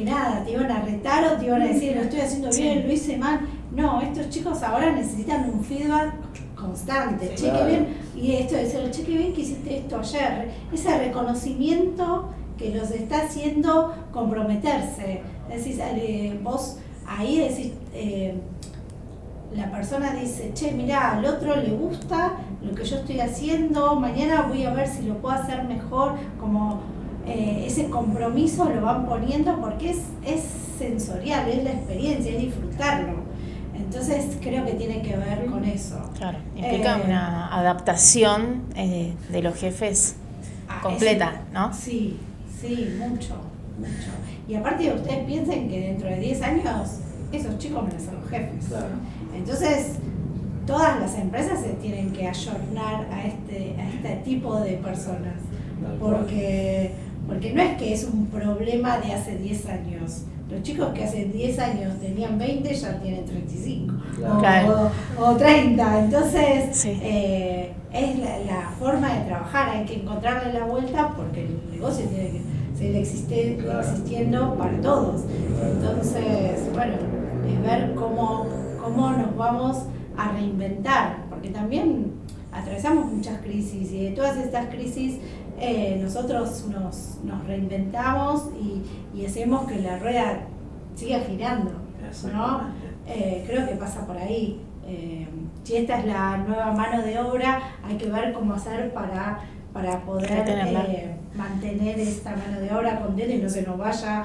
nada, te iban a retar o te iban a decir, lo estoy haciendo bien, lo hice mal. No, estos chicos ahora necesitan un feedback constante. Sí, Che, claro. qué bien, y esto de decir, che, qué bien que hiciste esto ayer. Ese reconocimiento que los está haciendo comprometerse. Decís, vos ahí decís, la persona dice, che, mirá, al otro le gusta lo que yo estoy haciendo, mañana voy a ver si lo puedo hacer mejor, como ese compromiso lo van poniendo, porque es sensorial, es la experiencia, es disfrutarlo. Entonces creo que tiene que ver con eso. Claro, implica una adaptación de los jefes completa, ¿no? Sí, mucho. Y aparte ustedes piensen que dentro de 10 años esos chicos van a ser los jefes. Claro. Entonces, todas las empresas se tienen que ayornar a este tipo de personas. Tal cual. Porque no es que es un problema de hace 10 años. Los chicos que hace 10 años tenían 20 ya tienen 35 Claro. o 30. Entonces, Sí. es la forma de trabajar. Hay que encontrarle la vuelta, porque el negocio tiene que seguir existiendo para todos. Entonces, bueno, es ver cómo nos vamos a reinventar, porque también atravesamos muchas crisis, y de todas estas crisis nosotros nos reinventamos y hacemos que la rueda siga girando, ¿no? Exactamente. Creo que pasa por ahí. Si esta es la nueva mano de obra, hay que ver cómo hacer para poder Retenerla. mantener esta mano de obra contenta y no se nos vaya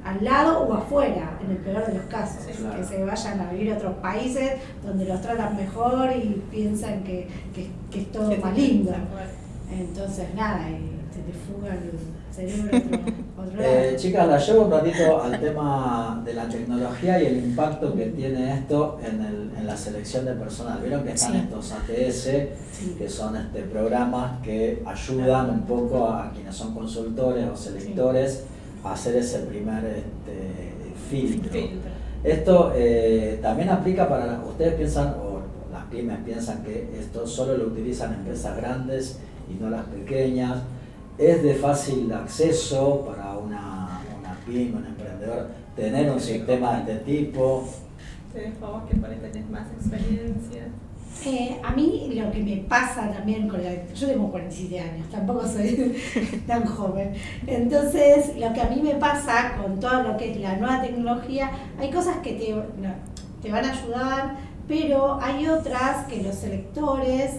al lado o afuera, en el peor de los casos. Sí, claro. Que se vayan a vivir a otros países donde los tratan mejor y piensan que es todo más lindo. Entonces, nada, y se te fuga el cerebro a otro lado. Chicas, la llevo un ratito al tema de la tecnología y el impacto que tiene esto en la selección de personal. Vieron que están Sí. estos ATS, que son programas que ayudan un poco a quienes son consultores o selectores a hacer ese primer filtro. Esto también aplica para, ustedes piensan, o las pymes piensan que esto solo lo utilizan empresas grandes y no las pequeñas. Es de fácil acceso para una pyme, un emprendedor, tener un sistema de este tipo. Te dejo a vos que por ahí tenés más experiencia. A mí lo que me pasa también yo tengo 47 años, tampoco soy tan joven. Entonces, lo que a mí me pasa con todo lo que es la nueva tecnología, hay cosas que te van a ayudar, pero hay otras que los selectores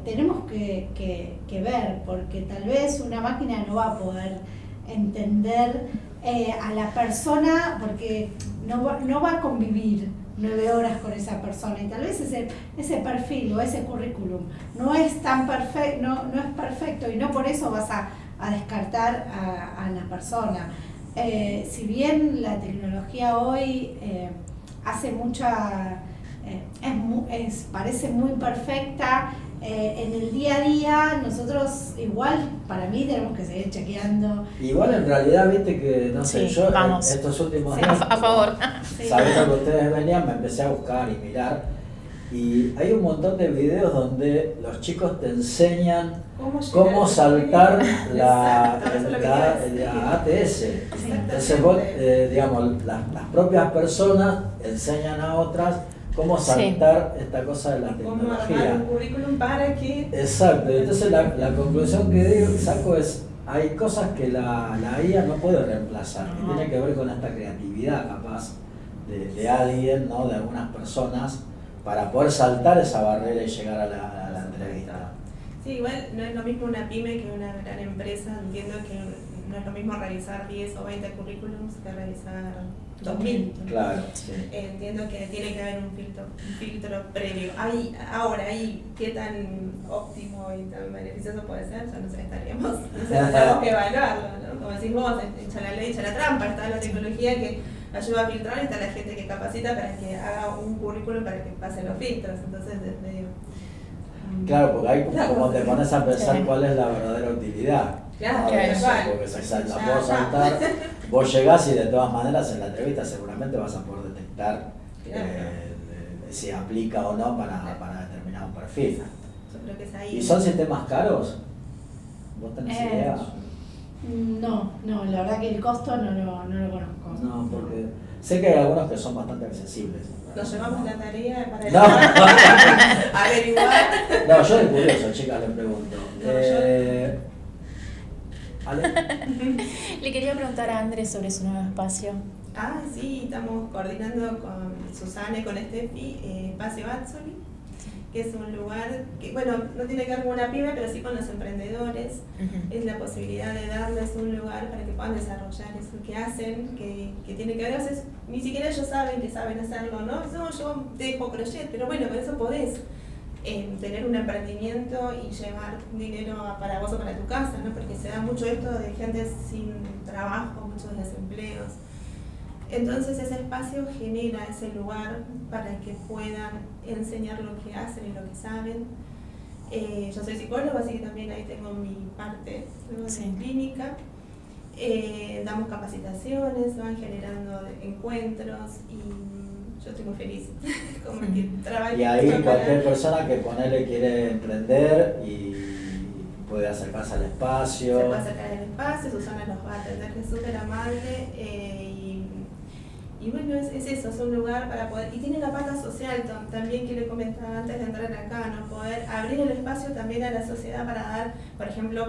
tenemos que ver, porque tal vez una máquina no va a poder entender a la persona, porque no va a convivir 9 horas con esa persona, y tal vez ese perfil o ese currículum no es tan perfecto, no es perfecto, y no por eso vas a descartar a la persona. Si bien la tecnología hoy hace mucha, parece muy perfecta, en el día a día nosotros igual, para mí, tenemos que seguir chequeando. Igual en realidad, viste que, no sé, Sí, yo vamos. estos últimos Sí. días, A favor. Sí. sabiendo que ustedes venían, me empecé a buscar y mirar, y hay un montón de videos donde los chicos te enseñan cómo saltar la ATS. Entonces vos, digamos, las propias personas enseñan a otras cómo saltar esta cosa de la Cómo armar tecnología. un currículum para que... Exacto, entonces la conclusión que saco es, hay cosas que la IA no puede reemplazar, que tiene que ver con esta creatividad capaz de alguien, ¿no? De algunas personas, para poder saltar esa barrera y llegar a la entrevista. Sí, igual no es lo mismo una pyme que una gran empresa. Entiendo que no es lo mismo realizar 10 o 20 currículums que realizar 2000. Claro, sí. Entiendo que tiene que haber un filtro previo. Ahora, ¿qué tan óptimo y tan beneficioso puede ser? Ya no sé, tenemos que evaluarlo, ¿no? Como decís vos, echa la ley, echa la trampa, está la tecnología que ayuda a filtrar, está la gente que capacita para que haga un currículum para que pase los filtros. Entonces es medio... Claro, porque ahí como te pones a pensar cuál es la verdadera utilidad. Claro, ¿no? claro. Porque si la puedo saltar, vos llegás y de todas maneras en la entrevista seguramente vas a poder detectar si aplica o no para determinado perfil. Yo creo que es ahí. ¿Y son sistemas caros? ¿Vos tenés idea? No, la verdad que el costo no lo conozco. No, porque sé que hay algunos que son bastante accesibles. Nos llevamos la tarea para No. averiguar. No, yo de curioso, chicas, le pregunto. ¿Ale? Le quería preguntar a Andrés sobre su nuevo espacio. Sí, estamos coordinando con Susana y con Steffi, Espacio Atzoli, que es un lugar que, bueno, no tiene que ver con una pyme, pero sí con los emprendedores. Es la posibilidad de darles un lugar para que puedan desarrollar eso que hacen, que tiene que ver, a veces ni siquiera ellos saben que saben hacerlo, ¿no? No, yo dejo crochet, pero bueno, con eso podés tener un emprendimiento y llevar dinero para vos o para tu casa, ¿no? Porque se da mucho esto de gente sin trabajo, muchos desempleos. Entonces ese espacio genera ese lugar para que puedan enseñar lo que hacen y lo que saben. Yo soy psicóloga, así que también ahí tengo mi parte, ¿no? Sí. En clínica. Damos capacitaciones, van generando encuentros y yo estoy muy feliz. Como que trabajo. Y ahí cualquier persona que ponele quiere emprender y puede acercarse al espacio. Se puede acercar al espacio, Susana nos va a atender, que es súper amable. Y bueno, es eso, es un lugar para poder, y tiene la pata social también que le comentaba antes de entrar acá, ¿no? Poder abrir el espacio también a la sociedad para dar, por ejemplo,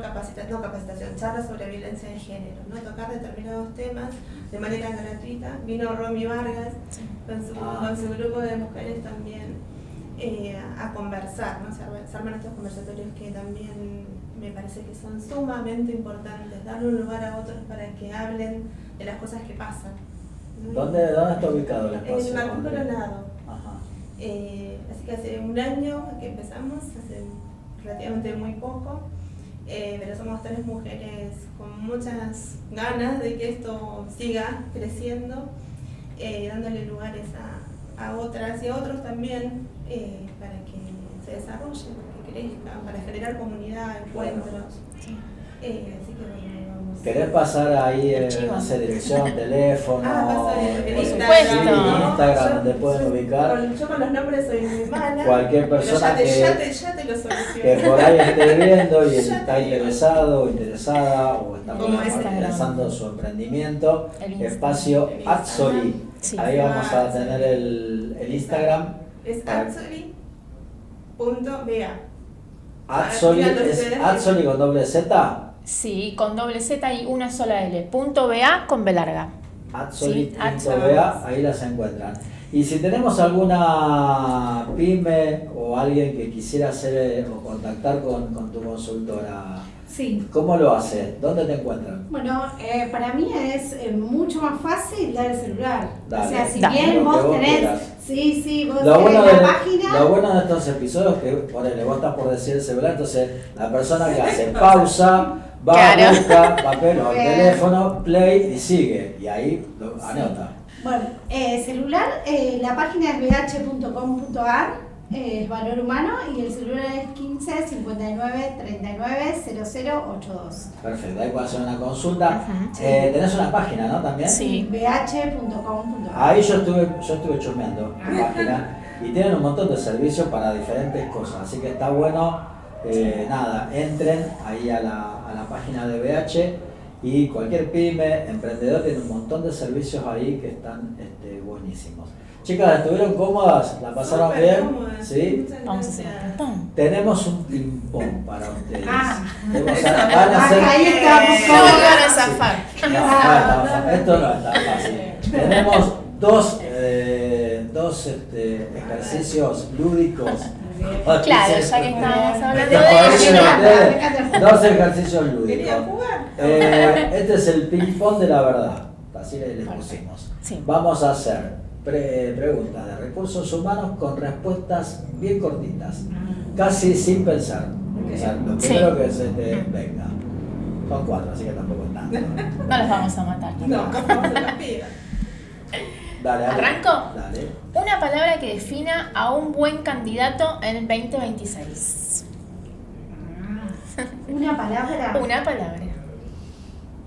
charlas sobre violencia de género, ¿no? Tocar determinados temas de manera gratuita. Vino Romy Vargas con su grupo de mujeres también a conversar, ¿no? Se arman estos conversatorios que también me parece que son sumamente importantes, darle un lugar a otros para que hablen de las cosas que pasan. ¿Dónde está ubicado el espacio? En Martín Coronado. Ajá. Así que hace un año que empezamos, hace relativamente muy poco, pero somos 3 mujeres con muchas ganas de que esto siga creciendo, dándole lugares a otras y a otros también para que se desarrollen, que crezcan, para generar comunidad, encuentros. Así que bueno, vamos. ¿Querés pasar ahí, no sé, dirección, teléfono? Paso el Por Instagram. supuesto. Sí, Instagram, donde pueden ubicar. Yo con los nombres soy muy mala. Cualquier persona pero ya te lo que soluciono. por ahí esté viendo y Ya está te digo. interesado o interesada o está Como Instagram. lanzando su emprendimiento, El Instagram. espacio El Instagram. Atzoli. Sí. Ahí vamos a tener el Instagram. Es atzoli.ba. Atzoli, ¿es Atzoli con doble Z? Sí, con doble Z y una sola L. .ba con B larga. Sí, Atzoli.ba, ahí las encuentran. Y si tenemos alguna pyme o alguien que quisiera hacer o contactar con tu consultora, Sí. ¿cómo lo hace? ¿Dónde te encuentran? Bueno, para mí es mucho más fácil dar el celular. Dale. O sea, si Dale. bien Lo que vos vos tenés, quieras. sí, vos Lo tenés bueno, la página. lo bueno de estos episodios es que, ponele, vos estás por decir el celular, entonces la persona que hace pausa, va, Claro. busca papel o el Bien. teléfono, play y sigue. Y ahí lo anota. Bueno, celular, la página es bh.com.ar, es valor humano, y el celular es 15 59 39 0082. Perfecto, ahí puedes hacer una consulta. Ajá, sí. Tenés una página, ¿no? También. Sí. bh.com.ar. Ahí yo estuve chusmeando la página y tienen un montón de servicios para diferentes cosas, así que está bueno, nada, entren ahí a la página de BH y cualquier pyme, emprendedor tiene un montón de servicios ahí que están buenísimos. Chicas, ¿estuvieron cómodas? ¿La pasaron Súper bien? cómodas. ¿Sí? Muchas Vamos a hacer gracias. un ping-pong. Tenemos un ping-pong para ustedes. Ah. Van a hacer... Ahí estamos No cómodos. van a zafar. No, esto no es tan fácil. Tenemos dos ejercicios lúdicos. Claro, ya que estamos hablando Como de dicen ello. ustedes, dos ejercicios lúdicos. ¿Querían jugar? Este es el ping-pong de la verdad. Así le pusimos. Sí. Vamos a hacer preguntas de recursos humanos con respuestas bien cortitas, casi sin pensar. O sea, lo Sí. primero que se te venga. Son 4, así que tampoco es tanto. No los vamos a matar. No, ¿cómo se las pida? Dale, dale. ¿Arranco? Dale. Una palabra que defina a un buen candidato en el 2026. Una palabra. Una palabra.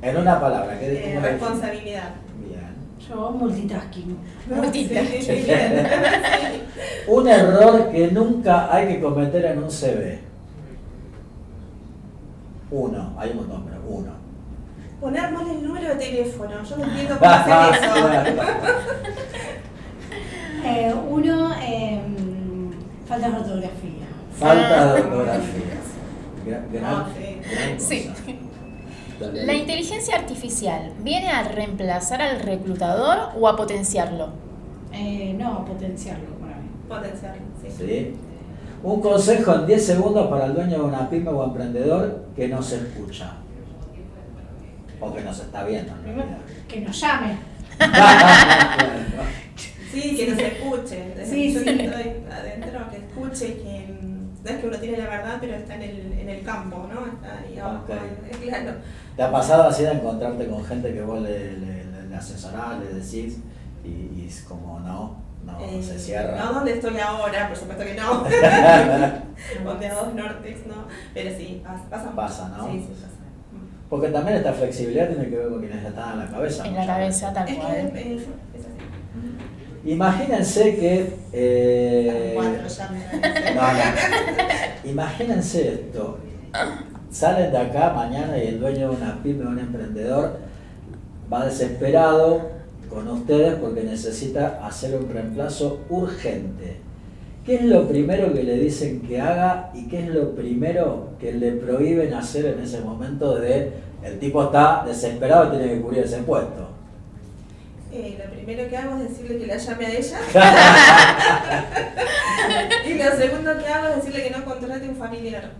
En una palabra, ¿qué cómo Responsabilidad. Bien. Yo multitasking. Multitasking. Sí, bien. Un error que nunca hay que cometer en un CV. Uno, hay un montón, pero uno. Poner mal el número de teléfono. Yo no entiendo cómo hacer eso. Uno, falta de ortografía. Falta de ortografía. Gran Ah, sí. cosa. Sí. Dale. ¿La inteligencia artificial viene a reemplazar al reclutador o a potenciarlo? No, a potenciarlo para mí. Potenciarlo, sí. ¿Sí? Un consejo en 10 segundos para el dueño de una pyme o emprendedor que nos escucha. O que nos está viendo, en realidad. Que nos llame. Sí, que nos escuche. Sí, Yo sí. que estoy adentro, que escuche, que no es que uno tiene la verdad, pero está en el campo, ¿no? Está ahí abajo. Ok. Claro. ¿Te ha pasado así de encontrarte con gente que vos le asesorás, le decís y es como no se cierra? No donde estoy ahora, por supuesto que no. Ondeados nortes, no. Pero sí, pasa. Pasa, ¿no? Sí, sí, pasa. Porque también esta flexibilidad tiene que ver con quienes están en la cabeza. En la muchas cabeza, tal Es cual. que es así. Imagínense que... 4 ya No. Imagínense esto. Salen de acá mañana y el dueño de una pyme o un emprendedor va desesperado con ustedes porque necesita hacer un reemplazo urgente. ¿Qué es lo primero que le dicen que haga y qué es lo primero que le prohíben hacer en ese momento de el tipo está desesperado y tiene que cubrir ese puesto? Lo primero que hago es decirle que la llame a ella. Y lo segundo que hago es decirle que no contrate un familiar.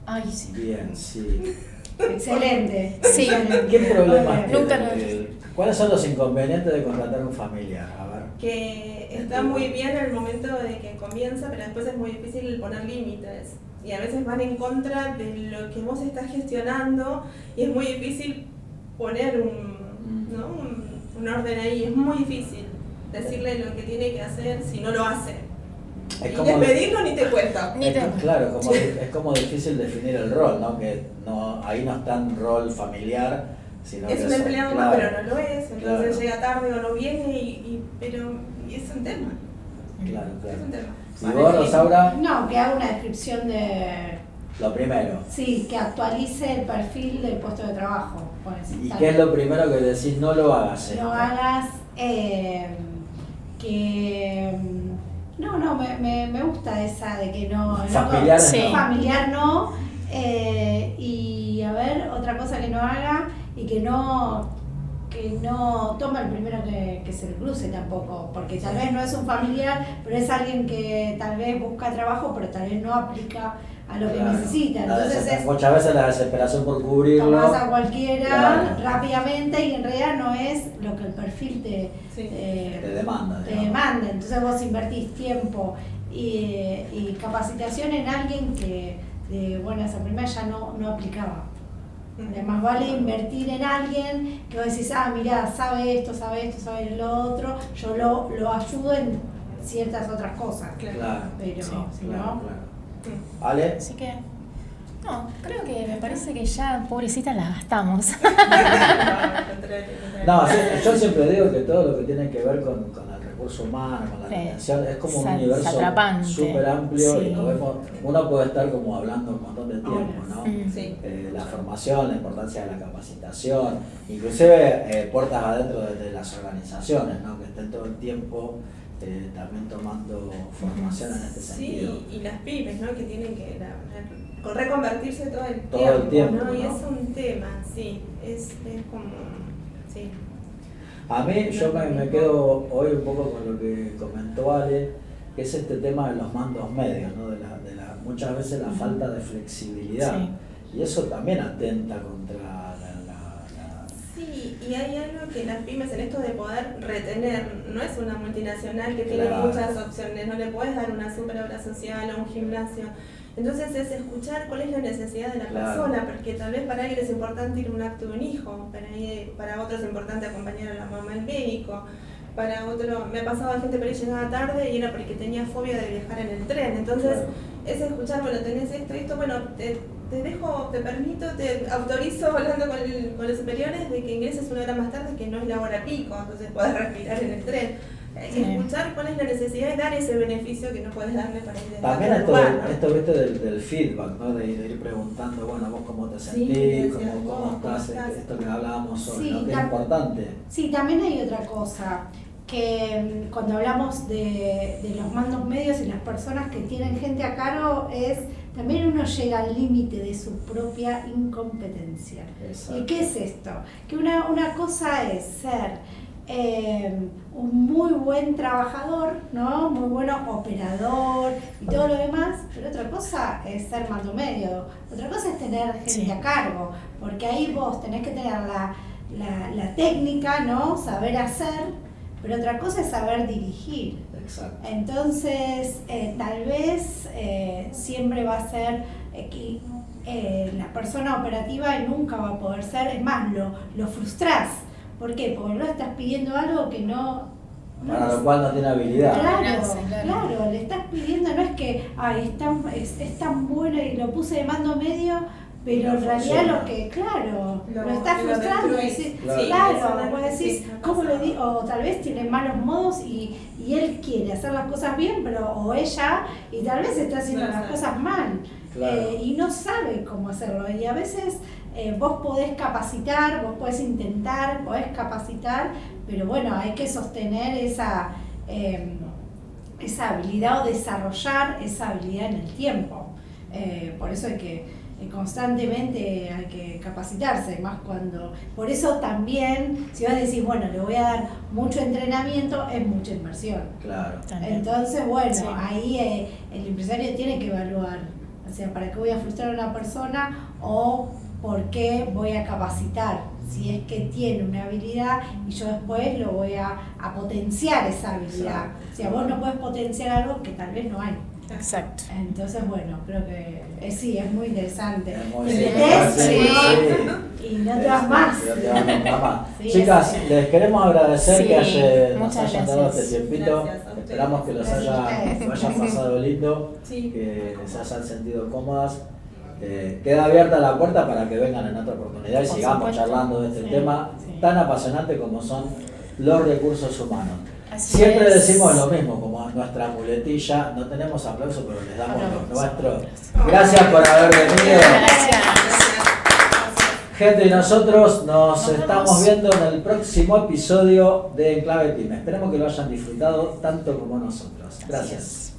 Ay, sí. Bien, sí. Excelente. Sí. Excelente. ¿Qué problemas Muy bien. Nunca tiene? ¿Cuáles son los inconvenientes de contratar un familiar? A ver. Que está muy bien al momento de que comienza, pero después es muy difícil poner límites. Y a veces van en contra de lo que vos estás gestionando y es muy difícil poner un orden ahí. Es muy difícil decirle lo que tiene que hacer si no lo hace. Es Y como, despedirlo ni te cuento. Ni te- claro, es como difícil definir el rol, ¿no? Que ahí no está en rol familiar, sino Es que un empleado más, claro, pero no lo es. Entonces claro. llega tarde o no viene, pero es un tema. Claro, Es un claro. tema. ¿Y vos, Rosaura? No, que haga una descripción de... Lo primero. Sí, que actualice el perfil del puesto de trabajo. Pues, ¿Y tal. qué es lo primero que decís? No lo hagas esto. No hagas que... No, me gusta esa de que no... Familiar no, Sí. no. familiar no. Y a ver, otra cosa que no haga y que no que no toma el primero que se le cruce tampoco, porque tal vez no es un familiar, pero es alguien que tal vez busca trabajo, pero tal vez no aplica a lo que necesita. Entonces muchas veces la desesperación por cubrirlo. Tomás a cualquiera rápidamente y en realidad no es lo que el perfil te demanda. Te demanda. Entonces vos invertís tiempo y capacitación en alguien que esa primera ya no aplicaba. Además vale invertir en alguien que vos decís, mirá, sabe esto, sabe lo otro, yo lo ayudo en ciertas otras cosas. Claro. Pero sí, si claro, no... Claro. ¿Ale? Así que, no, creo que me parece que ya, pobrecita, la gastamos. No, yo siempre digo que todo lo que tiene que ver con el recurso humano, con la atención, es como un universo súper amplio y uno puede estar como hablando un montón de tiempo, ¿no? Sí. La formación, la importancia de la capacitación, inclusive puertas adentro de las organizaciones, ¿no? Que estén todo el tiempo también tomando formación en este sentido. Sí, y las pymes, ¿no? Que tienen que reconvertirse todo el tiempo, ¿no? Y ¿no? es un tema, sí, es como, sí. A mí, yo me quedo hoy un poco con lo que comentó Ale, que es este tema de los mandos medios, ¿no? Muchas veces la falta de flexibilidad. Sí. Y eso también atenta contra Sí, y hay algo que las pymes en esto de poder retener, no es una multinacional que tiene muchas opciones, no le puedes dar una super obra social o un gimnasio. Entonces es escuchar cuál es la necesidad de la persona, porque tal vez para alguien es importante ir a un acto de un hijo, para otro es importante acompañar a la mamá al médico, para otro, me ha pasado a gente por ahí llegaba tarde y era porque tenía fobia de viajar en el tren. Entonces es escuchar, bueno, tenés esto, bueno, te dejo, te permito, te autorizo hablando con los superiores de que ingreses una hora más tarde, que no es la hora pico, entonces podés respirar en el tren. Escuchar cuál es la necesidad y dar ese beneficio que no puedes darle para ir de también esto viste del feedback, ¿no? De ir preguntando, bueno, vos cómo te sentís, cómo estás, esto que hablábamos hoy, ¿no? Que es importante. Sí, también hay otra cosa, que cuando hablamos de los mandos medios y las personas que tienen gente a cargo, también uno llega al límite de su propia incompetencia. Exacto. ¿Y qué es esto? Que una cosa es ser un muy buen trabajador, ¿no? Muy bueno operador y todo lo demás, pero otra cosa es ser mando medio, otra cosa es tener gente a cargo, porque ahí vos tenés que tener la técnica, ¿no? Saber hacer, pero otra cosa es saber dirigir. Exacto. Entonces, tal vez siempre va a ser que la persona operativa nunca va a poder ser, es más, lo frustrás. ¿Por qué? Porque no estás pidiendo algo que para lo cual no tiene habilidad. Claro, le estás pidiendo, no es que es tan bueno y lo puse de mando medio, pero en realidad lo estás frustrando. Vos decís, ¿cómo lo digo? O tal vez tiene malos modos y él quiere hacer las cosas bien, o ella, y tal vez está haciendo las cosas mal. Y no sabe cómo hacerlo. Y a veces vos podés capacitar, vos podés intentar, podés capacitar, pero bueno, hay que sostener esa habilidad o desarrollar esa habilidad en el tiempo. Por eso hay que constantemente hay que capacitarse, más cuando... Por eso también, si vas a decir, bueno, le voy a dar mucho entrenamiento, es mucha inversión. Claro. Entonces, bueno, ahí el empresario tiene que evaluar, o sea, ¿para qué voy a frustrar a una persona o por qué voy a capacitar? Si es que tiene una habilidad y yo después lo voy a potenciar esa habilidad. O sea, vos no podés potenciar algo que tal vez no hay. Exacto. Entonces, bueno, creo que sí, es muy interesante. Y no te vas más. Chicas, les queremos agradecer que nos hayan dado este tiempito. Esperamos que los hayan pasado lindo, que les hayan sentido cómodas. Queda abierta la puerta para que vengan en otra oportunidad y sigamos charlando de este tema tan apasionante como son los recursos humanos. Siempre decimos lo mismo, como nuestra muletilla, no tenemos aplauso, pero les damos los nuestros. Gracias por haber venido. Gente, y nosotros nos estamos viendo en el próximo episodio de Enclave Pyme. Esperemos que lo hayan disfrutado tanto como nosotros. Gracias.